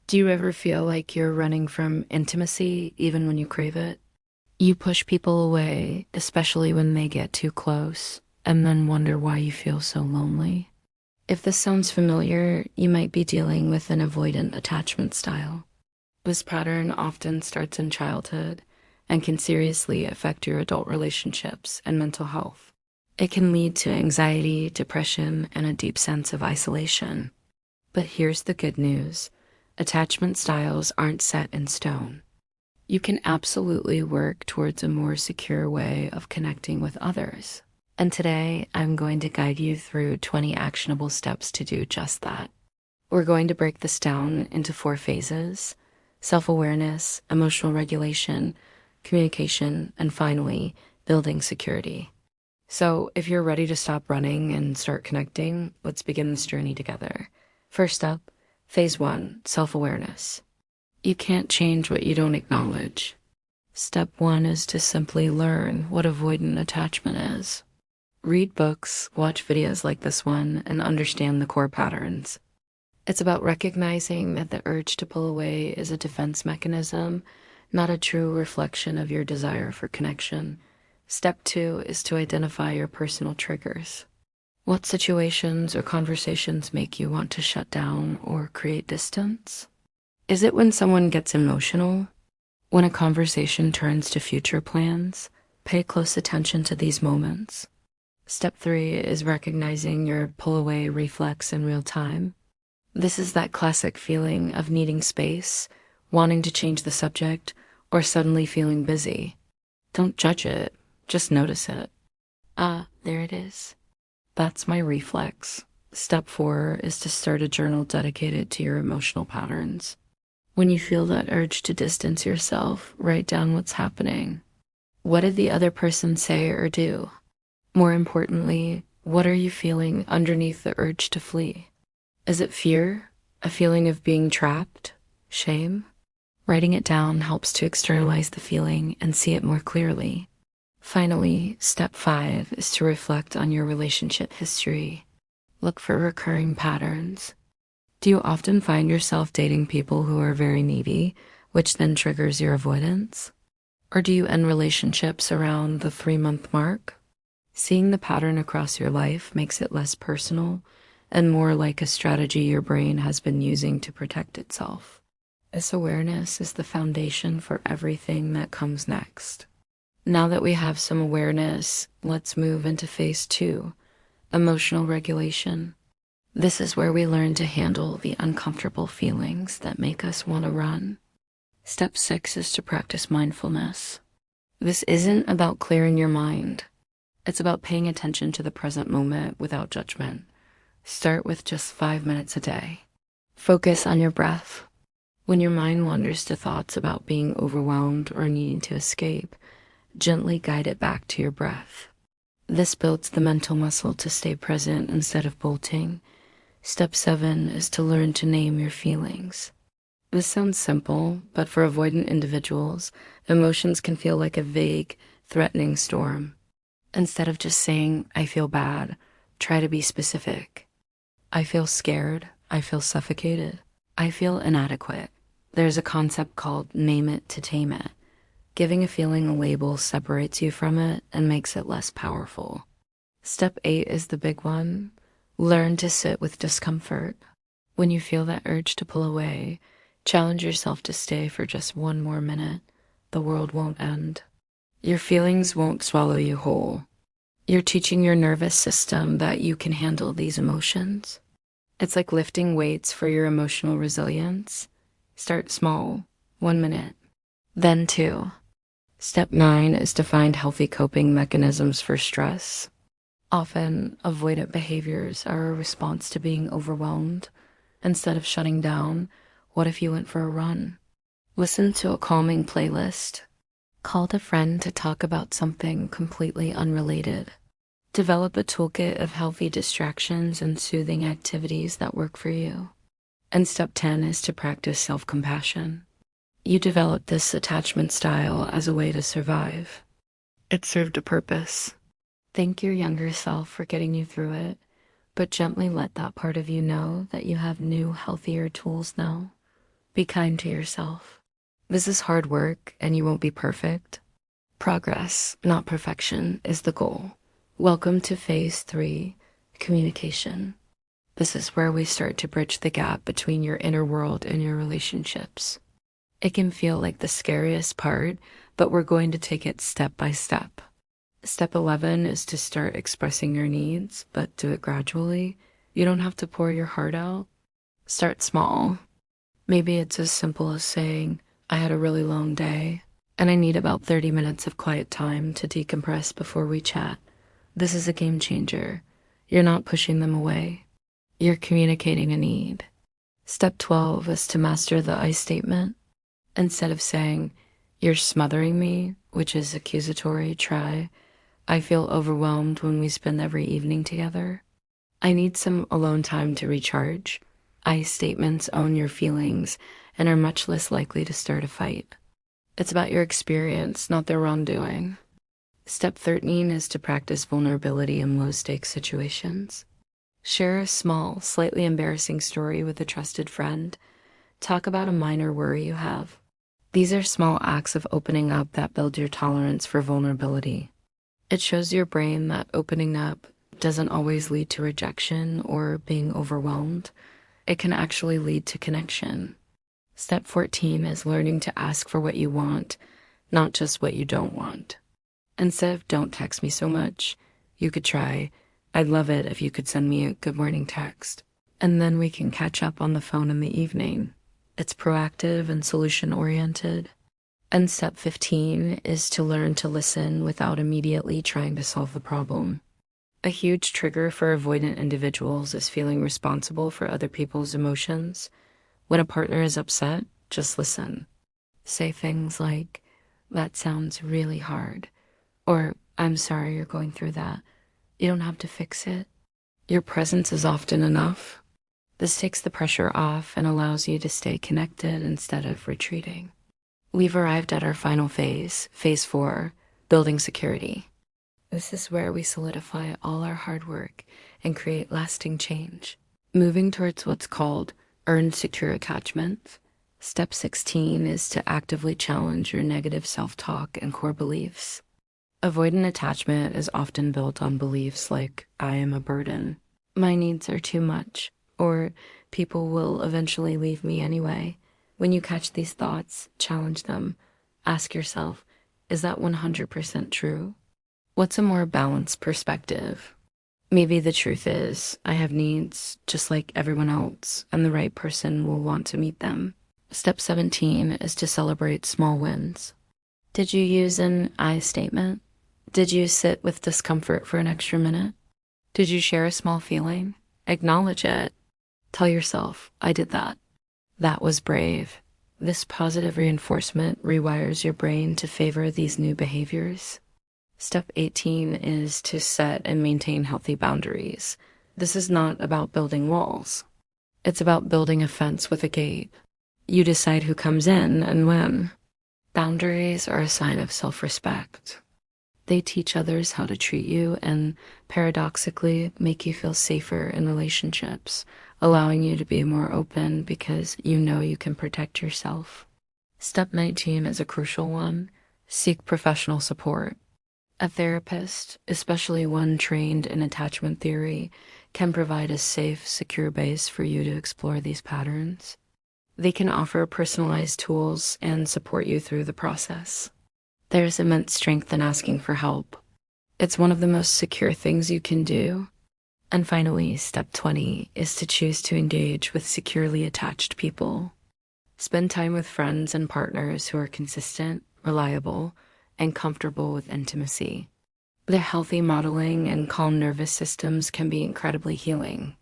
Do you ever feel like you're running from intimacy even when you crave it? You push people away, especially when they get too close, and then wonder why you feel so lonely. If this sounds familiar, you might be dealing with an avoidant attachment style. This pattern often starts in childhood and can seriously affect your adult relationships and mental health. It can lead to anxiety, depression, and a deep sense of isolation. But here's the good news. Attachment styles aren't set in stone. You can absolutely work towards a more secure way of connecting with others. And today, I'm going to guide you through 20 actionable steps to do just that. We're going to break this down into 4 phases: self-awareness, emotional regulation, communication, and finally, building security. So if you're ready to stop running and start connecting, let's begin this journey together. First up, phase 1, self-awareness. You can't change what you don't acknowledge. Step 1 is to simply learn what avoidant attachment is. Read books, watch videos like this one, and understand the core patterns. It's about recognizing that the urge to pull away is a defense mechanism, not a true reflection of your desire for connection. Step 2 is to identify your personal triggers. What situations or conversations make you want to shut down or create distance? Is it when someone gets emotional? When a conversation turns to future plans? Pay close attention to these moments. Step 3 is recognizing your pull-away reflex in real time. This is that classic feeling of needing space, wanting to change the subject, or suddenly feeling busy. Don't judge it, just notice it. Ah, there it is. That's my reflex. Step 4 is to start a journal dedicated to your emotional patterns. When you feel that urge to distance yourself, write down what's happening. What did the other person say or do? More importantly, what are you feeling underneath the urge to flee? Is it fear? A feeling of being trapped? Shame? Writing it down helps to externalize the feeling and see it more clearly. Finally, step 5 is to reflect on your relationship history. Look for recurring patterns. Do you often find yourself dating people who are very needy, which then triggers your avoidance? Or do you end relationships around the 3-month mark? Seeing the pattern across your life makes it less personal and more like a strategy your brain has been using to protect itself. This awareness is the foundation for everything that comes next. Now that we have some awareness, let's move into phase 2, emotional regulation. This is where we learn to handle the uncomfortable feelings that make us want to run. Step 6 is to practice mindfulness. This isn't about clearing your mind. It's about paying attention to the present moment without judgment. Start with just 5 minutes a day. Focus on your breath. When your mind wanders to thoughts about being overwhelmed or needing to escape, gently guide it back to your breath. This builds the mental muscle to stay present instead of bolting. Step 7 is to learn to name your feelings. This sounds simple, but for avoidant individuals, emotions can feel like a vague, threatening storm. Instead of just saying, I feel bad, try to be specific. I feel scared. I feel suffocated. I feel inadequate. There's a concept called name it to tame it. Giving a feeling a label separates you from it and makes it less powerful. Step 8 is the big one. Learn to sit with discomfort. When you feel that urge to pull away, challenge yourself to stay for just 1 more minute. The world won't end. Your feelings won't swallow you whole. You're teaching your nervous system that you can handle these emotions. It's like lifting weights for your emotional resilience. Start small, 1 minute, then 2. Step 9 is to find healthy coping mechanisms for stress. Often, avoidant behaviors are a response to being overwhelmed. Instead of shutting down, what if you went for a run? Listen to a calming playlist. Called a friend to talk about something completely unrelated. Develop a toolkit of healthy distractions and soothing activities that work for you. And step 10 is to practice self-compassion. You developed this attachment style as a way to survive. It served a purpose. Thank your younger self for getting you through it, but gently let that part of you know that you have new, healthier tools now. Be kind to yourself. This is hard work and you won't be perfect. Progress, not perfection, is the goal. Welcome to phase 3, communication. This is where we start to bridge the gap between your inner world and your relationships. It can feel like the scariest part, but we're going to take it step by step. Step 11 is to start expressing your needs, but do it gradually. You don't have to pour your heart out. Start small. Maybe it's as simple as saying, I had a really long day, and I need about 30 minutes of quiet time to decompress before we chat. This is a game changer. You're not pushing them away. You're communicating a need. Step 12 is to master the I statement. Instead of saying, you're smothering me, which is accusatory, try, I feel overwhelmed when we spend every evening together. I need some alone time to recharge. I statements own your feelings and are much less likely to start a fight. It's about your experience, not their wrongdoing. Step 13 is to practice vulnerability in low-stakes situations. Share a small, slightly embarrassing story with a trusted friend. Talk about a minor worry you have. These are small acts of opening up that build your tolerance for vulnerability. It shows your brain that opening up doesn't always lead to rejection or being overwhelmed. It can actually lead to connection. Step 14 is learning to ask for what you want, not just what you don't want. Instead of don't text me so much, you could try, I'd love it if you could send me a good morning text. And then we can catch up on the phone in the evening. It's proactive and solution-oriented. And step 15 is to learn to listen without immediately trying to solve the problem. A huge trigger for avoidant individuals is feeling responsible for other people's emotions. When a partner is upset, just listen. Say things like, that sounds really hard, or I'm sorry you're going through that. You don't have to fix it. Your presence is often enough. This takes the pressure off and allows you to stay connected instead of retreating. We've arrived at our final phase, phase 4, building security. This is where we solidify all our hard work and create lasting change. Moving towards what's called earned secure attachment. Step 16 is to actively challenge your negative self-talk and core beliefs. Avoidant attachment is often built on beliefs like, I am a burden, my needs are too much, or people will eventually leave me anyway. When you catch these thoughts, challenge them. Ask yourself, is that 100% true? What's a more balanced perspective? Maybe the truth is, I have needs just like everyone else, and the right person will want to meet them. Step 17 is to celebrate small wins. Did you use an I statement? Did you sit with discomfort for an extra minute? Did you share a small feeling? Acknowledge it. Tell yourself, I did that. That was brave. This positive reinforcement rewires your brain to favor these new behaviors. Step 18 is to set and maintain healthy boundaries. This is not about building walls. It's about building a fence with a gate. You decide who comes in and when. Boundaries are a sign of self-respect. They teach others how to treat you and, paradoxically, make you feel safer in relationships, allowing you to be more open because you know you can protect yourself. Step 19 is a crucial one. Seek professional support. A therapist, especially one trained in attachment theory, can provide a safe, secure base for you to explore these patterns. They can offer personalized tools and support you through the process. There's immense strength in asking for help. It's one of the most secure things you can do. And finally, step 20 is to choose to engage with securely attached people. Spend time with friends and partners who are consistent, reliable, and comfortable with intimacy. Their healthy modeling and calm nervous systems can be incredibly healing.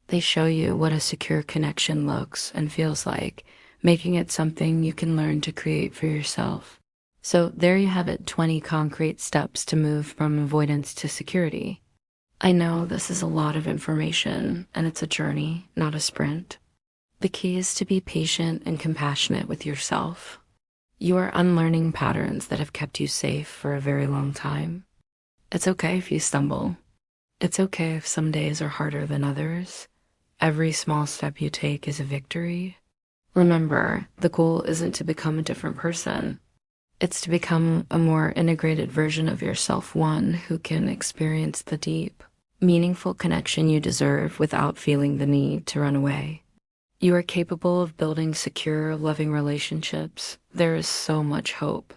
They show you what a secure connection looks and feels like, making it something you can learn to create for yourself. So there you have it, 20 concrete steps to move from avoidance to security. I know this is a lot of information, and it's a journey, not a sprint. The key is to be patient and compassionate with yourself. You are unlearning patterns that have kept you safe for a very long time. It's okay if you stumble. It's okay if some days are harder than others. Every small step you take is a victory. Remember, the goal isn't to become a different person. It's to become a more integrated version of yourself, one who can experience the deep, meaningful connection you deserve without feeling the need to run away. You are capable of building secure, loving relationships. There is so much hope.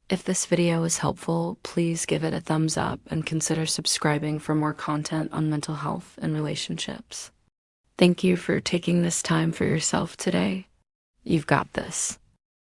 If this video is helpful, please give it a thumbs up and consider subscribing for more content on mental health and relationships. Thank you for taking this time for yourself today. You've got this.